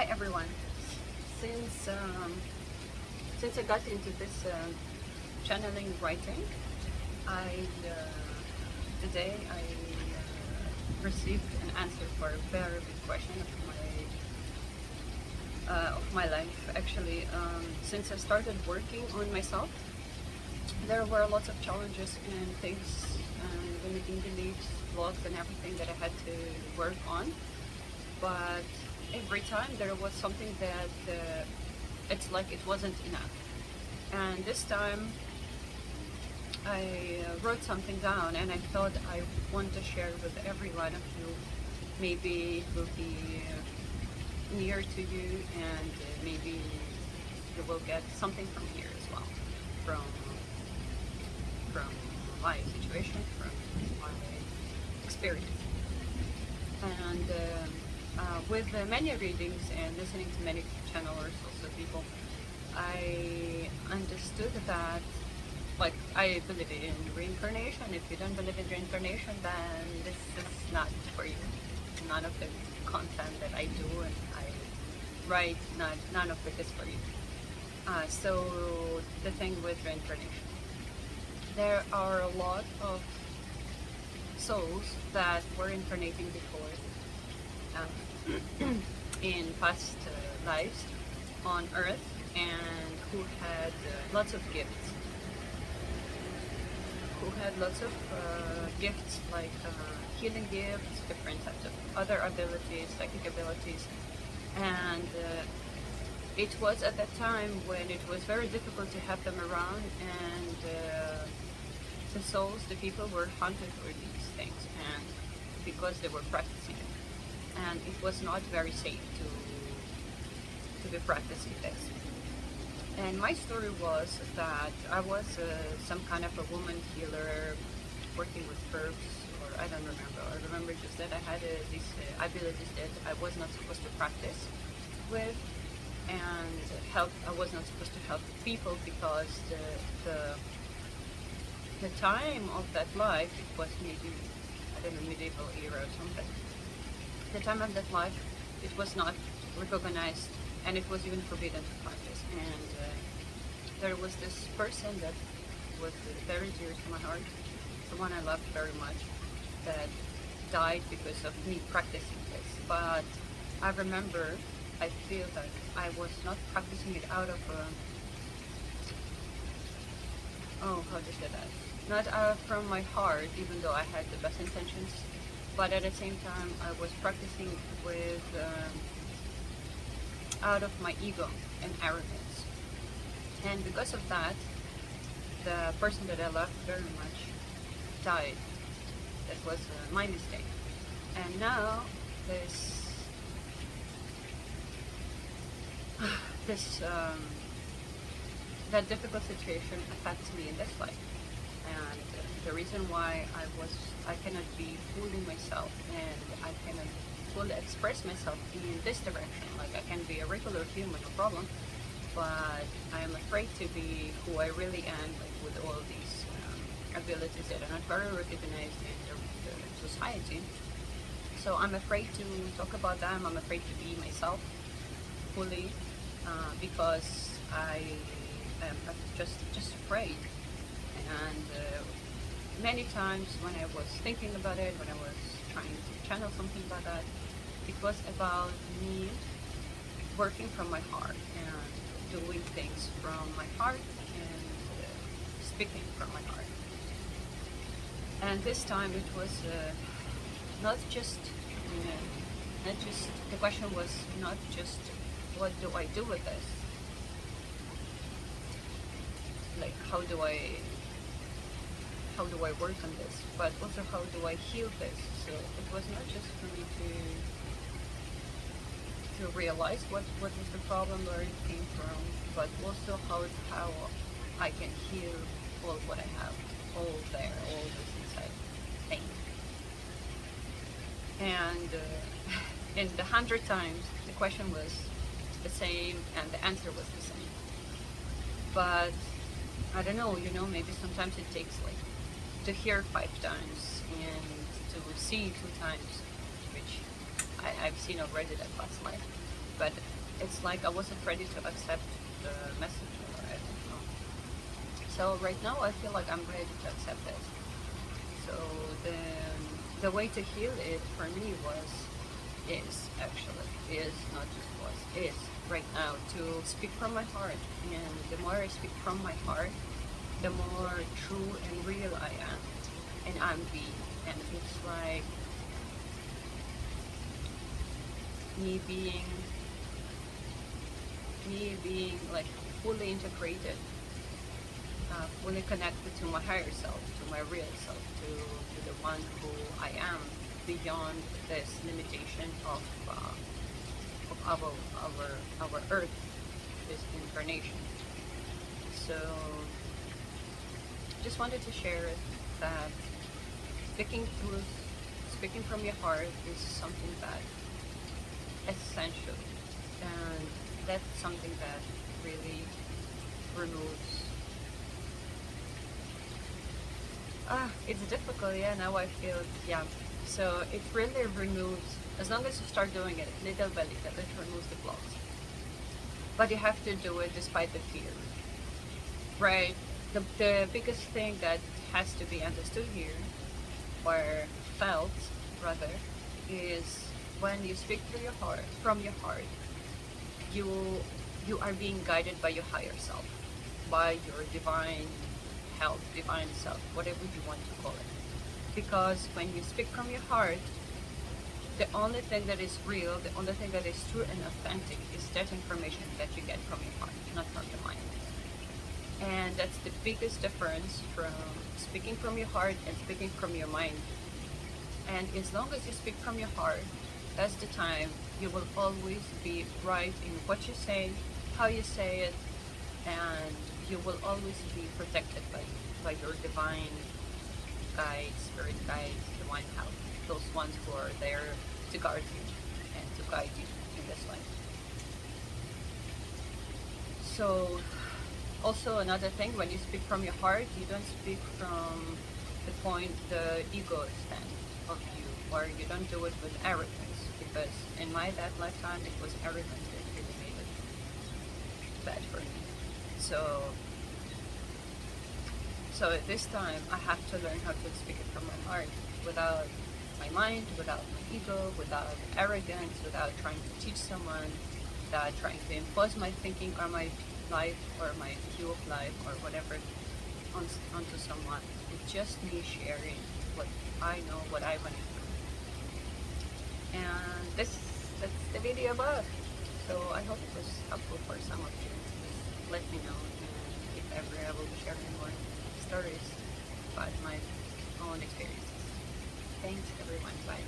everyone. Since since I got into this channeling writing, I today I received an answer for a very big question of my life. Actually, since I started working on myself, there were lots of challenges and things, limiting beliefs, blocks, and everything that I had to work on. But every time there was something that it's like it wasn't enough. And this time I wrote something down and I thought I want to share with every one of you. Maybe it will be near to you, and maybe you will get something from here as well, from from my situation, from my experience. And with many readings and listening to many channelers, also people, I understood that, like, I believe in reincarnation. If you don't believe in reincarnation, then this is not for you. None of the content that I do and I write, none of it is for you. So the thing with reincarnation, there are a lot of souls that were incarnating before, in past lives on Earth, and who had lots of gifts, like healing gifts, different types of other abilities, psychic abilities, and it was at that time when it was very difficult to have them around, and the souls, the people were hunted for these things, and because they were practicing it, and it was not very safe to be practicing this. And my story was that I was some kind of a woman healer working with herbs, or I don't remember. I remember just that I had these abilities that I was not supposed to practice with, and help. I was not supposed to help people because the time of that life, it was maybe, I don't know, medieval era or something. The time of that life, it was not recognized, and it was even forbidden to practice. And there was this person that was very dear to my heart, the one I loved very much, that died because of me practicing this. But I remember, I feel that I was not practicing it out of how to say that? Not from my heart, even though I had the best intentions, but at the same time I was practicing with out of my ego and arrogance. And because of that, the person that I loved very much died. That was my mistake. And now this this that difficult situation affects me in this life. And the reason why I cannot be fully myself, and I cannot fully express myself in this direction. Like, I can be a regular human, no problem, but I am afraid to be who I really am, like with all these abilities that are not very recognized in the society. So I'm afraid to talk about them. I'm afraid to be myself fully, because I am just afraid. And many times when I was thinking about it, when I was trying to channel something about that, it was about me working from my heart and doing things from my heart, and speaking from my heart. And this time it was not just, the question was not just what do I do with this, like how do I work on this, but also how do I heal this. So it was not just for me to realize what was the problem, where it came from, but also how I can heal all what I have, all this inside thing. And in the 100 times the question was the same and the answer was the same. But I don't know, maybe sometimes it takes like to hear 5 times and to see 2 times, which I've seen already that past life. but it's like I wasn't ready to accept the message, or I don't know. So right now I feel like I'm ready to accept it. So the way to heal it for me is actually is not just was is right now to speak from my heart, and the more I speak from my heart, the more true and real I am, and I'm being, and it's like me being like fully integrated, fully connected to my higher self, to my real self, to the one who I am, beyond this limitation of our earth, this incarnation. So just wanted to share that speaking truth, speaking from your heart is something that essential, and that's something that really removes. It's difficult, yeah. Now I feel, yeah. So it really removes, as long as you start doing it little by little, it removes the blocks. But you have to do it despite the fear, right? The biggest thing that has to be understood here, or felt rather, is when you speak through your heart, from your heart, you you are being guided by your higher self, by your divine health, divine self, whatever you want to call it. Because when you speak from your heart, the only thing that is real, the only thing that is true and authentic is that information that you get from your heart, not from your mind. And that's the biggest difference from speaking from your heart and speaking from your mind. And as long as you speak from your heart, that's the time you will always be right in what you say, how you say it, and you will always be protected by your divine guides, spirit guides, divine help, those ones who are there to guard you and to guide you in this life. So also another thing, when you speak from your heart, you don't speak from the ego stand of you, or you don't do it with arrogance, because in my that lifetime it was arrogance that really made it bad for me. So at this time I have to learn how to speak it from my heart, without my mind, without my ego, without arrogance, without trying to teach someone, without trying to impose my thinking or my life or my view of life or whatever onto someone. It's just me sharing what I know, what I went through. And that's the video about. So I hope it was helpful for some of you. Let me know, and if ever I will be sharing more stories about my own experiences. Thanks everyone. Bye.